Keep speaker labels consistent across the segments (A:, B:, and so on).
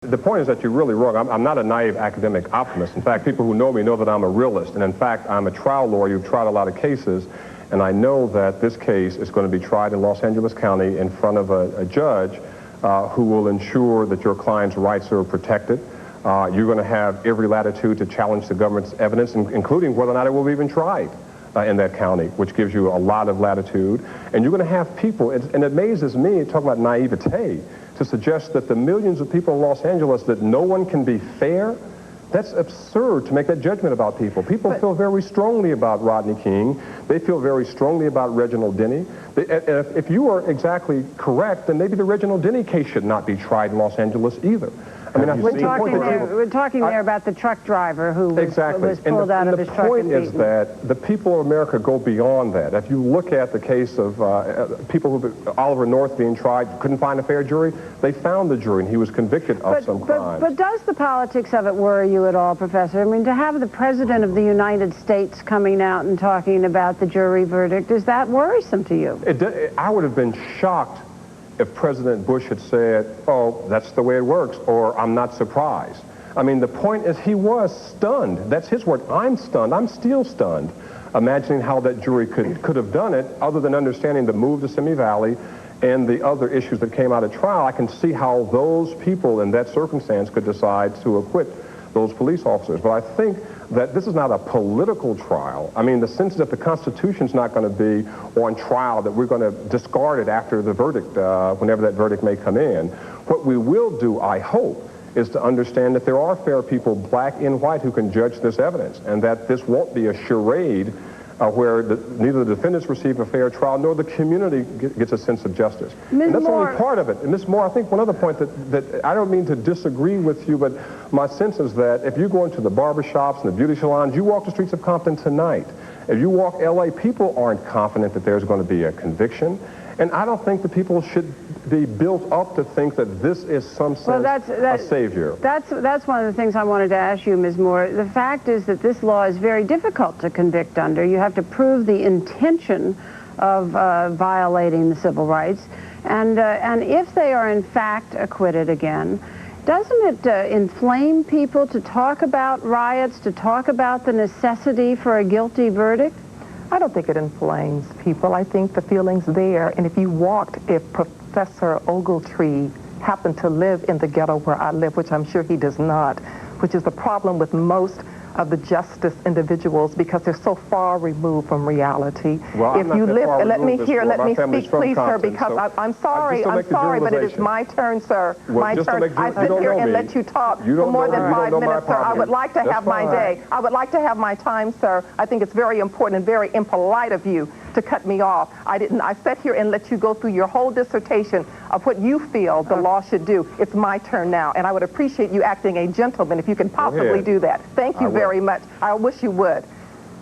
A: The point is that you're really wrong. I'm not a naive academic optimist. In fact, people who know me know that I'm a realist. And in fact, I'm a trial lawyer who's tried a lot of cases. And I know that this case is going to be tried in Los Angeles County in front of a judge who will ensure that your client's rights are protected. You're going to have every latitude to challenge the government's evidence, including whether or not it will be even tried in that county, which gives you a lot of latitude. And you're going to have people, and it amazes me, talk about naivete, to suggest that the millions of people in Los Angeles, that no one can be fair. That's absurd to make that judgment about people. People feel very strongly about Rodney King. They feel very strongly about Reginald Denny. If you are exactly correct, then maybe the Reginald Denny case should not be tried in Los Angeles either. I mean,
B: we're talking there about the truck driver who was pulled out of his truck and beaten.
A: The point is that the people of America go beyond that. If you look at the case of people who, Oliver North being tried, couldn't find a fair jury, they found the jury and he was convicted of some crimes.
B: But does the politics of it worry you at all, Professor? I mean, to have the President of the United States coming out and talking about the jury verdict, is that worrisome to you?
A: I would have been shocked if President Bush had said, oh, that's the way it works, or I'm not surprised. I mean, the point is he was stunned. That's his word. I'm stunned. I'm still stunned, imagining how that jury could have done it, other than understanding the move to Simi Valley and the other issues that came out of trial. I can see how those people in that circumstance could decide to acquit those police officers. But I think that this is not a political trial. I mean, the sense that the Constitution's not going to be on trial, that we're going to discard it after the verdict, whenever that verdict may come in. What we will do, I hope, is to understand that there are fair people, black and white, who can judge this evidence, and that this won't be a charade where neither the defendants receive a fair trial nor the community gets a sense of justice. And that's only part of it. And Ms. Moore, I think one other point that I don't mean to disagree with you, but my sense is that if you go into the barbershops and the beauty salons, you walk the streets of Compton tonight. If you walk L.A., people aren't confident that there's going to be a conviction. And I don't think that people should be built up to think that this is some sense a savior.
B: That's one of the things I wanted to ask you, Ms. Moore. The fact is that this law is very difficult to convict under. You have to prove the intention of violating the civil rights. And if they are in fact acquitted again, doesn't it inflame people to talk about riots, to talk about the necessity for a guilty verdict?
C: I don't think it inflames people. I think the feeling's there. And if Professor Ogletree happened to live in the ghetto where I live, which I'm sure he does not, which is the problem with most of the justice individuals, because they're so far removed from reality.
A: Well,
C: if you live, let me speak, please, sir, because I'm sorry, but it is my turn, sir. My turn. I sit here and let you talk for more than 5 minutes, sir. I would like to have my day. I would like to have my time, sir. I think it's very important and very impolite of you to cut me off. I sat here and let you go through your whole dissertation of what you feel the law should do. It's my turn now, and I would appreciate you acting a gentleman if you can possibly do that. Thank you very much. I wish you would.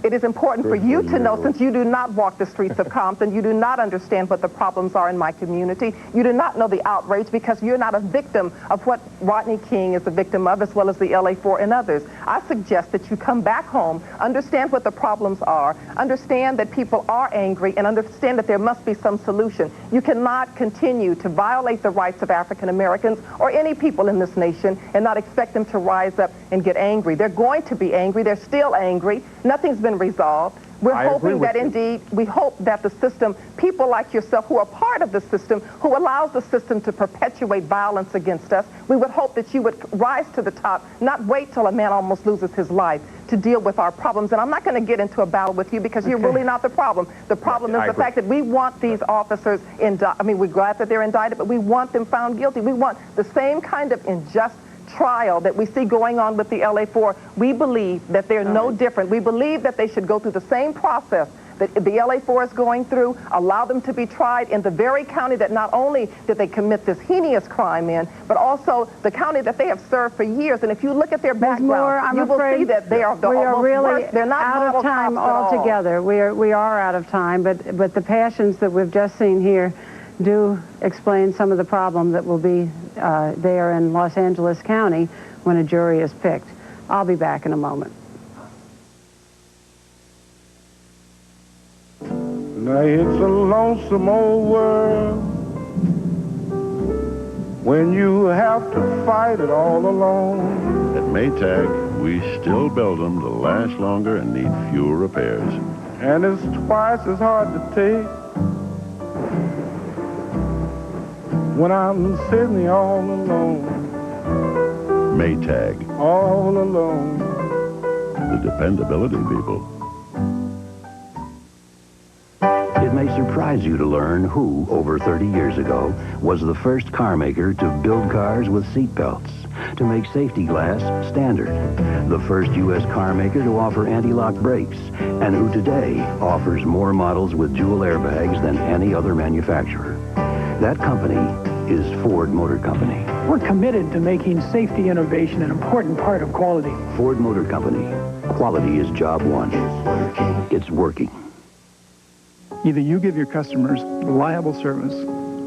C: It is important for you to know, since you do not walk the streets of Compton, you do not understand what the problems are in my community. You do not know the outrage because you're not a victim of what Rodney King is a victim of, as well as the LA4 and others. I suggest that you come back home, understand what the problems are, understand that people are angry, and understand that there must be some solution. You cannot continue to violate the rights of African Americans or any people in this nation and not expect them to rise up and get angry. They're going to be angry. They're still angry. Nothing's been resolved. We're hoping that indeed, we hope that the system, people like yourself who are part of the system, who allows the system to perpetuate violence against us, we would hope that you would rise to the top, not wait till a man almost loses his life to deal with our problems. And I'm not going to get into a battle with you because you're really not the problem. The problem is the fact that we want these officers we're glad that they're indicted, but we want them found guilty. We want the same kind of unjust trial that we see going on with the LA4. We believe that they're no different. We believe that they should go through the same process that the LA4 is going through, allow them to be tried in the very county that not only did they commit this heinous crime in, but also the county that they have served for years. And if you look at their background, you will see that they are almost worse. They're not
B: out of time altogether. We are out of time, but the passions that we've just seen here do explain some of the problem that will be there in Los Angeles County when a jury is picked. I'll be back in a moment.
D: Now it's a lonesome old world when you have to fight it all alone.
E: At Maytag, we still build them to last longer and need fewer repairs.
D: And it's twice as hard to take when I'm sitting all alone.
E: Maytag.
D: All alone.
E: The dependability people.
F: It may surprise you to learn who, over 30 years ago, was the first car maker to build cars with seat belts, to make safety glass standard, the first U.S. car maker to offer anti-lock brakes, and who today offers more models with dual airbags than any other manufacturer. That company is Ford Motor Company.
G: We're committed to making safety innovation an important part of quality.
F: Ford Motor Company. Quality is job one. It's working.
G: Either you give your customers reliable service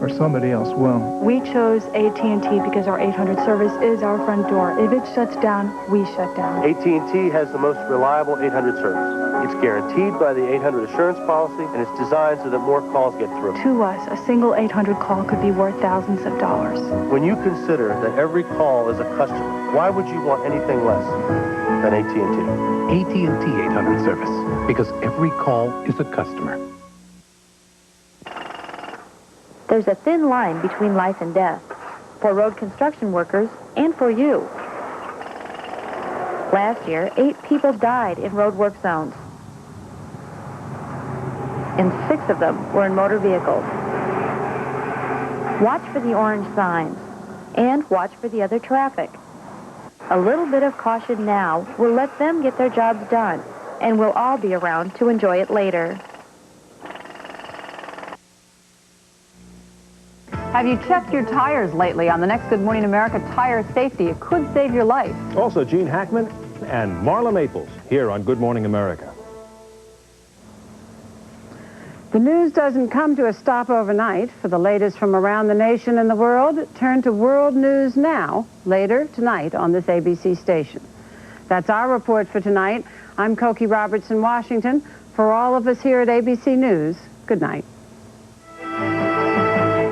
G: or somebody else will.
H: We chose AT&T because our 800 service is our front door. If it shuts down, we shut down.
I: AT&T has the most reliable 800 service. It's guaranteed by the 800 assurance policy, and it's designed so that more calls get through.
H: To us, a single 800 call could be worth thousands of dollars.
I: When you consider that every call is a customer, why would you want anything less than AT&T?
J: AT&T 800 service, because every call is a customer.
K: There's a thin line between life and death, for road construction workers and for you. Last year, 8 people died in road work zones, and 6 of them were in motor vehicles. Watch for the orange signs, and watch for the other traffic. A little bit of caution now will let them get their jobs done, and we'll all be around to enjoy it later.
L: Have you checked your tires lately? On the next Good Morning America Tire Safety, it could save your life.
M: Also, Gene Hackman and Marla Maples here on Good Morning America.
B: The news doesn't come to a stop overnight. For the latest from around the nation and the world, turn to World News Now, later tonight on this ABC station. That's our report for tonight. I'm Cokie Roberts in Washington. For all of us here at ABC News, good night.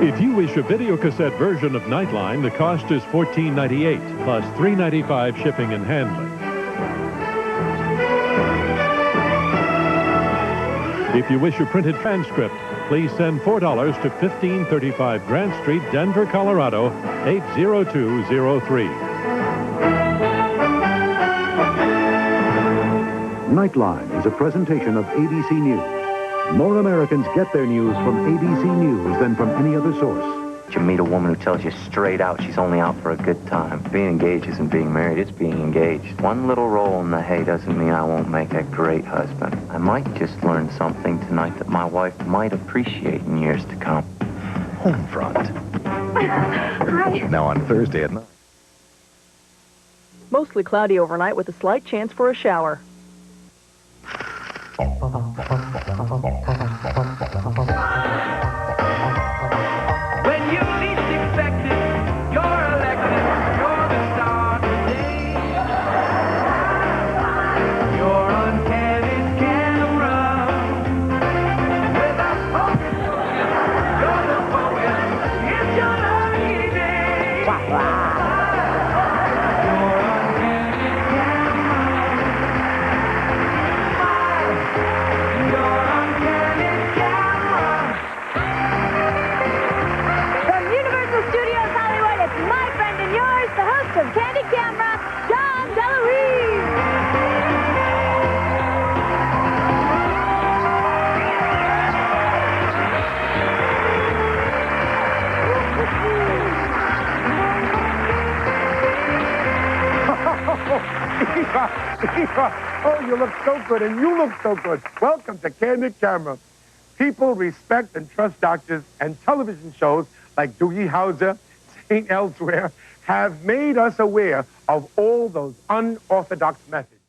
N: If you wish a videocassette version of Nightline, the cost is $14.98 plus $3.95 shipping and handling. If you wish a printed transcript, please send $4 to 1535 Grant Street, Denver, Colorado, 80203.
O: Nightline is a presentation of ABC News. More Americans get their news from ABC News than from any other source.
P: You meet a woman who tells you straight out she's only out for a good time. Being engaged isn't being married, it's being engaged. One little roll in the hay doesn't mean I won't make a great husband. I might just learn something tonight that my wife might appreciate in years to come.
J: Home front.
K: Hi.
J: Now on Thursday at 9.
Q: Mostly cloudy overnight with a slight chance for a shower.
R: When you least expect it, you're elected. You're the star today. You're on candid camera. With a focus, you're the focus. It's your lucky day. You're on candid camera. You're on candid camera.
K: From Universal Studios Hollywood, it's my friend and yours, the host of Candid Camera, John DeLuise.
D: Eva, oh, you look so good, and you look so good. Welcome to Candid Camera. People respect and trust doctors, and television shows like Doogie Howser, St. Elsewhere, have made us aware of all those unorthodox methods.